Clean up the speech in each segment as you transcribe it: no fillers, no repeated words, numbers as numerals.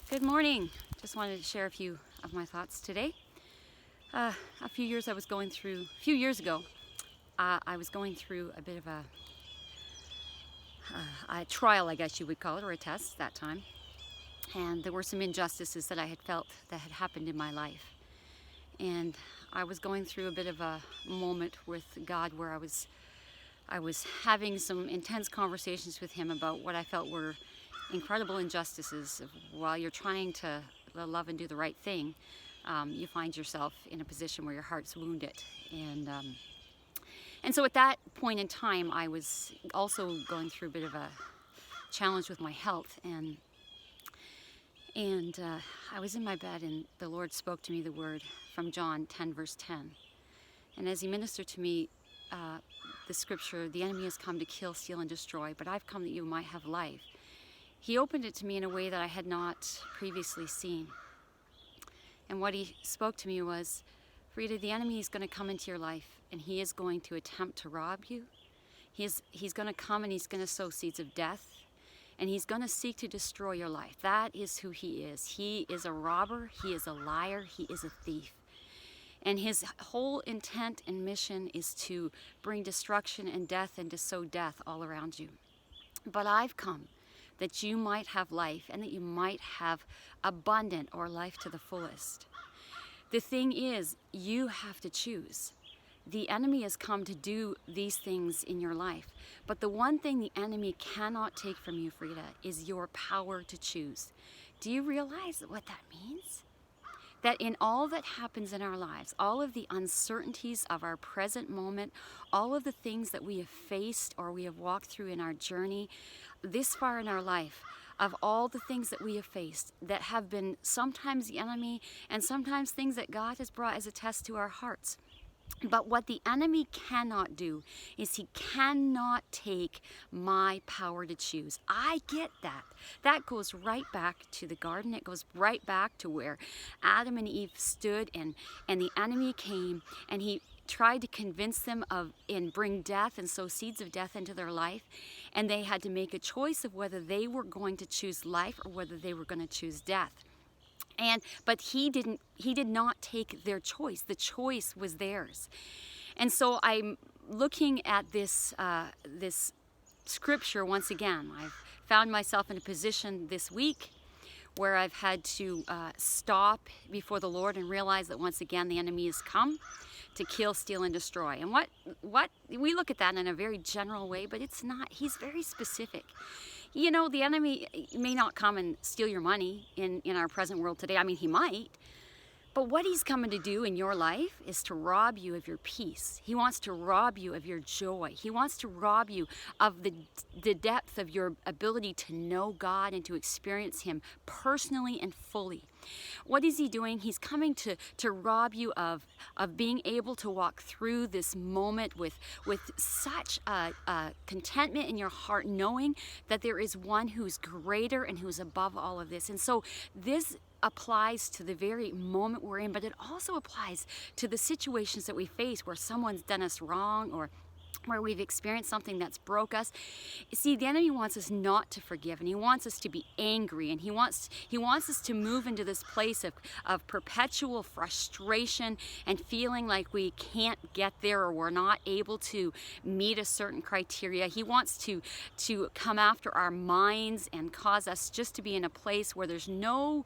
Good morning. Just wanted to share a few of my thoughts today. A few years ago, I was going through a bit of a trial, I guess you would call it, or a test that time. And there were some injustices that I had felt that had happened in my life. And I was going through a bit of a moment with God where I was having some intense conversations with Him about what I felt were incredible injustices. While you're trying to love and do the right thing, you find yourself in a position where your heart's wounded. And so at that point in time, I was also going through a bit of a challenge with my health, and I was in my bed, and the Lord spoke to me the word from John 10 verse 10. And as He ministered to me the scripture, the enemy has come to kill, steal, and destroy, but I've come that you might have life. He opened it to me in a way that I had not previously seen. And what He spoke to me was, Frida, the enemy is going to come into your life, and he is going to attempt to rob you. He's going to come and he's going to sow seeds of death, and he's going to seek to destroy your life. That is who he is. He is a robber, he is a liar, he is a thief. And his whole intent and mission is to bring destruction and death and to sow death all around you. But I've come that you might have life, and that you might have abundant, or life to the fullest. The thing is, you have to choose. The enemy has come to do these things in your life, but the one thing the enemy cannot take from you, Frida, is your power to choose. Do you realize what that means? That in all that happens in our lives, all of the uncertainties of our present moment, all of the things that we have faced or we have walked through in our journey this far in our life, of all the things that we have faced that have been sometimes the enemy and sometimes things that God has brought as a test to our hearts. But what the enemy cannot do is he cannot take my power to choose. I get that. That goes right back to the garden. It goes right back to where Adam and Eve stood, and the enemy came and he tried to convince them and bring death and sow seeds of death into their life. And they had to make a choice of whether they were going to choose life or whether they were going to choose death. But he did not take their choice. The choice was theirs. And so I'm looking at this scripture once again. I've found myself in a position this week where I've had to stop before the Lord and realize that once again the enemy has come to kill, steal, and destroy. And what we look at that in a very general way, but it's not. He's very specific. You know, the enemy may not come and steal your money in our present world today. I mean, he might. But what he's coming to do in your life is to rob you of your peace. He wants to rob you of your joy. He wants to rob you of the depth of your ability to know God and to experience Him personally and fully. What is he doing? He's coming to rob you of being able to walk through this moment with such a contentment in your heart, knowing that there is one who's greater and who's above all of this. And so this applies to the very moment we're in, but it also applies to the situations that we face where someone's done us wrong or where we've experienced something that's broke us. See, the enemy wants us not to forgive, and he wants us to be angry, and he wants us to move into this place of perpetual frustration and feeling like we can't get there or we're not able to meet a certain criteria. He wants to come after our minds and cause us just to be in a place where there's no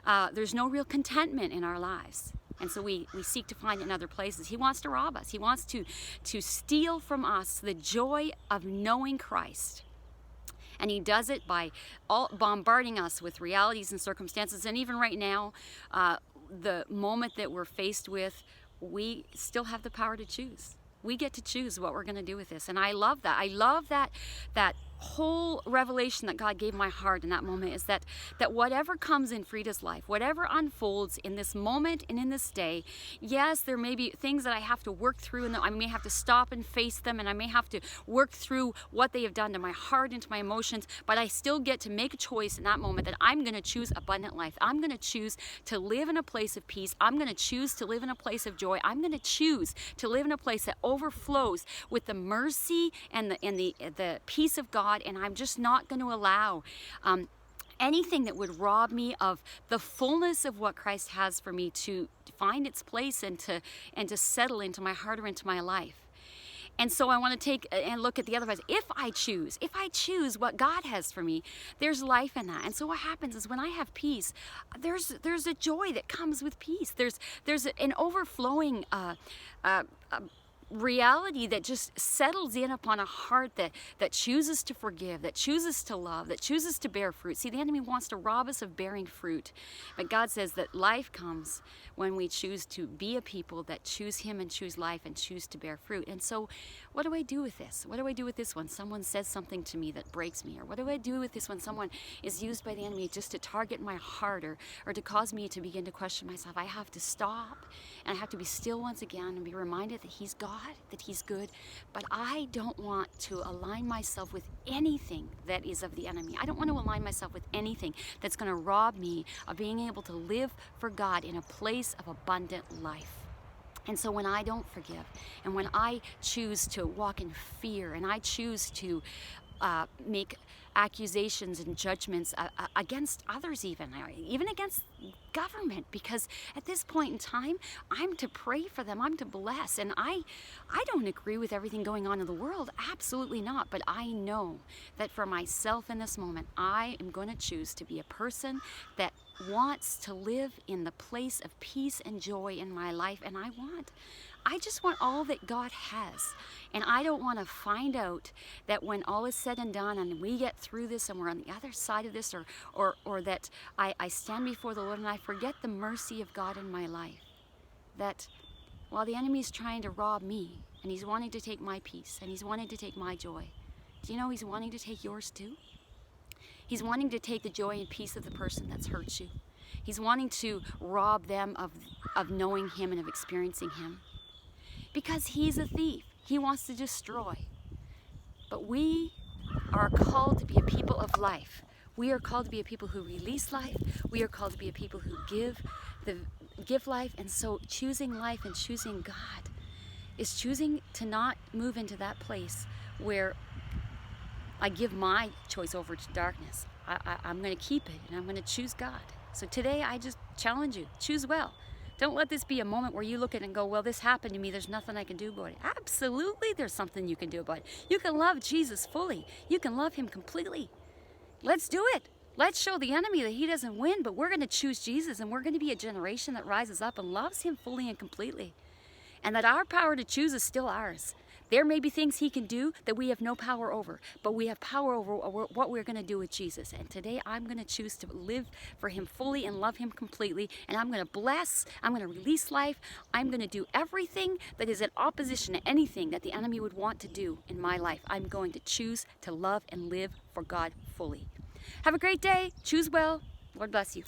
real contentment in our lives. And so we seek to find it in other places. He wants to rob us. He wants to steal from us the joy of knowing Christ. And he does it by bombarding us with realities and circumstances. And even right now, the moment that we're faced with, we still have the power to choose. We get to choose what we're going to do with this. And I love that. I love that whole revelation that God gave my heart in that moment, is that whatever comes in Frida's life, whatever unfolds in this moment and in this day, yes, there may be things that I have to work through, and I may have to stop and face them, and I may have to work through what they have done to my heart and to my emotions, but I still get to make a choice in that moment that I'm going to choose abundant life. I'm going to choose to live in a place of peace. I'm going to choose to live in a place of joy. I'm going to choose to live in a place that overflows with the mercy and the peace of God, and I'm just not going to allow anything that would rob me of the fullness of what Christ has for me to find its place and to settle into my heart or into my life. And so I want to take and look at the other side. If I choose what God has for me, there's life in that. And so what happens is when I have peace, there's a joy that comes with peace. There's an overflowing reality that just settles in upon a heart that chooses to forgive, that chooses to love, that chooses to bear fruit. See, the enemy wants to rob us of bearing fruit, but God says that life comes when we choose to be a people that choose Him and choose life and choose to bear fruit. And so what do I do with this? What do I do with this when someone says something to me that breaks me? Or what do I do with this when someone is used by the enemy just to target my heart or to cause me to begin to question myself? I have to stop and I have to be still once again and be reminded that He's God, that He's good, but I don't want to align myself with anything that is of the enemy. I don't want to align myself with anything that's going to rob me of being able to live for God in a place of abundant life. And so when I don't forgive, and when I choose to walk in fear, and I choose to make accusations and judgments against others, even against government, because at this point in time, I'm to pray for them, I'm to bless, and I don't agree with everything going on in the world, absolutely not, but I know that for myself in this moment, I am going to choose to be a person that wants to live in the place of peace and joy in my life, and I just want all that God has. And I don't want to find out that when all is said and done and we get through this and we're on the other side of this, or that I stand before the Lord and I forget the mercy of God in my life. That while the enemy is trying to rob me and he's wanting to take my peace and he's wanting to take my joy, do you know he's wanting to take yours too? He's wanting to take the joy and peace of the person that's hurt you. He's wanting to rob them of knowing Him and of experiencing Him. Because he's a thief. He wants to destroy. But we are called to be a people of life. We are called to be a people who release life. We are called to be a people who give life. And so choosing life and choosing God is choosing to not move into that place where I give my choice over to darkness. I'm going to keep it and I'm going to choose God. So today I just challenge you, choose well. Don't let this be a moment where you look at it and go, well, this happened to me. There's nothing I can do about it. Absolutely, there's something you can do about it. You can love Jesus fully. You can love Him completely. Let's do it. Let's show the enemy that he doesn't win, but we're going to choose Jesus, and we're going to be a generation that rises up and loves Him fully and completely. And that our power to choose is still ours. There may be things He can do that we have no power over, but we have power over what we're going to do with Jesus. And today I'm going to choose to live for Him fully and love Him completely. And I'm going to bless, I'm going to release life. I'm going to do everything that is in opposition to anything that the enemy would want to do in my life. I'm going to choose to love and live for God fully. Have a great day. Choose well. Lord bless you.